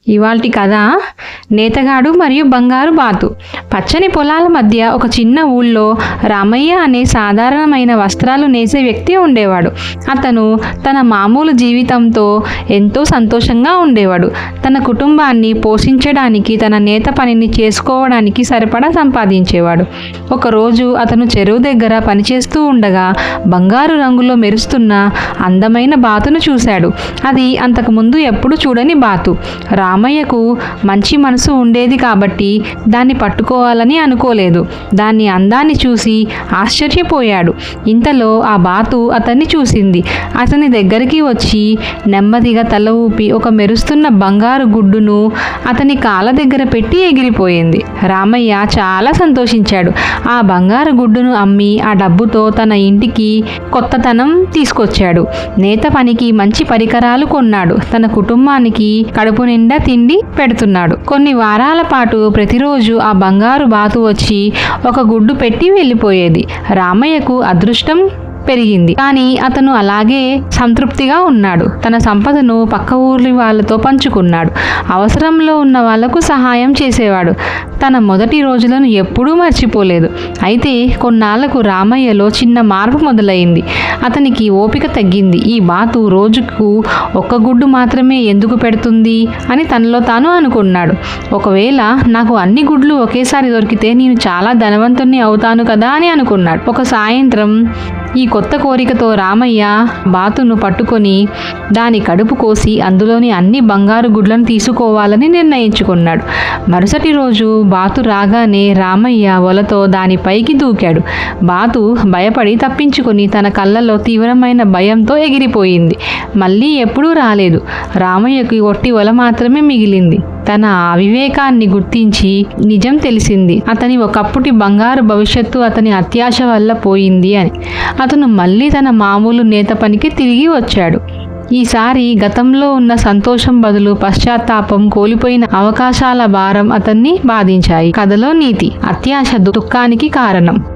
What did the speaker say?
ఇవాల్టి కథ నేతగాడు మరియు బంగారు బాతు. పచ్చని పొలాల మధ్య ఒక చిన్న ఊళ్ళో రామయ్య అనే సాధారణమైన వస్త్రాలు నేసే వ్యక్తి ఉండేవాడు. అతను తన మామూలు జీవితంతో ఎంతో సంతోషంగా ఉండేవాడు. తన కుటుంబాన్ని పోషించడానికి, తన నేత పనిని చేసుకోవడానికి సరిపడా సంపాదించేవాడు. ఒకరోజు అతను చెరువు దగ్గర పనిచేస్తూ ఉండగా బంగారు రంగులో మెరుస్తున్న అందమైన బాతును చూశాడు. అది అంతకుముందు ఎప్పుడు చూడని బాతు. రామయ్యకు మంచి మనసు ఉండేది కాబట్టి దాన్ని పట్టుకోవాలని అనుకోలేదు. దాని అందాన్ని చూసి ఆశ్చర్యపోయాడు. ఇంతలో ఆ బాతు అతన్ని చూసింది. అతని దగ్గరికి వచ్చి నెమ్మదిగా తల ఊపి ఒక మెరుస్తున్న బంగారు గుడ్డును అతని కాళ్ళ దగ్గర పెట్టి ఎగిరిపోయింది. రామయ్య చాలా సంతోషించాడు. ఆ బంగారు గుడ్డును అమ్మి ఆ డబ్బుతో తన ఇంటికి కొత్తతనం తీసుకొచ్చాడు. నేత పనికి మంచి పరికరాలు కొన్నాడు. తన కుటుంబానికి కడుపు నిండా తిండి పెడుతున్నాడు. కొన్ని వారాల పాటు ప్రతిరోజు ఆ బంగారు బాతు వచ్చి ఒక గుడ్డు పెట్టి వెళ్ళిపోయేది. రామయ్యకు అదృష్టం పెరిగింది. కానీ అతను అలాగే సంతృప్తిగా ఉన్నాడు. తన సంపదను పక్క ఊరి వాళ్ళతో పంచుకున్నాడు. అవసరంలో ఉన్న వాళ్లకు సహాయం చేసేవాడు. తన మొదటి రోజులను ఎప్పుడూ మర్చిపోలేదు. అయితే కొన్నాళ్లకు రామయ్యలో చిన్న మార్పు మొదలైంది. అతనికి ఓపిక తగ్గింది. ఈ బాతు రోజుకు ఒక్క గుడ్డు మాత్రమే ఎందుకు పెడుతుంది అని తనలో తాను అనుకున్నాడు. ఒకవేళ నాకు అన్ని గుడ్లు ఒకేసారి దొరికితే నేను చాలా ధనవంతుణ్ణి అవుతాను కదా అని అనుకున్నాడు. ఒక సాయంత్రం ఈ కొత్త కోరికతో రామయ్య బాతును పట్టుకొని దాని కడుపు కోసి అందులోని అన్ని బంగారు గుడ్లను తీసుకోవాలని నిర్ణయించుకున్నాడు. మరుసటి రోజు బాతు రాగానే రామయ్య వలతో దానిపైకి దూకాడు. బాతు భయపడి తప్పించుకొని తన కళ్ళలో తీవ్రమైన భయంతో ఎగిరిపోయింది. మళ్ళీ ఎప్పుడూ రాలేదు. రామయ్యకి ఒట్టి వల మాత్రమే మిగిలింది. తన అవివేకాన్ని గుర్తించి నిజం తెలిసింది. అతని ఒకప్పటి బంగారు భవిష్యత్తు అతని అత్యాశ వల్ల పోయింది అని. అతను మళ్ళీ తన మామూలు నేత పనికి తిరిగి వచ్చాడు. ఈసారి గతంలో ఉన్న సంతోషం బదులు పశ్చాత్తాపం, కోల్పోయిన అవకాశాల భారం అతన్ని బాధించాయి. కథలో నీతి: అత్యాశ దుఃఖానికి కారణం.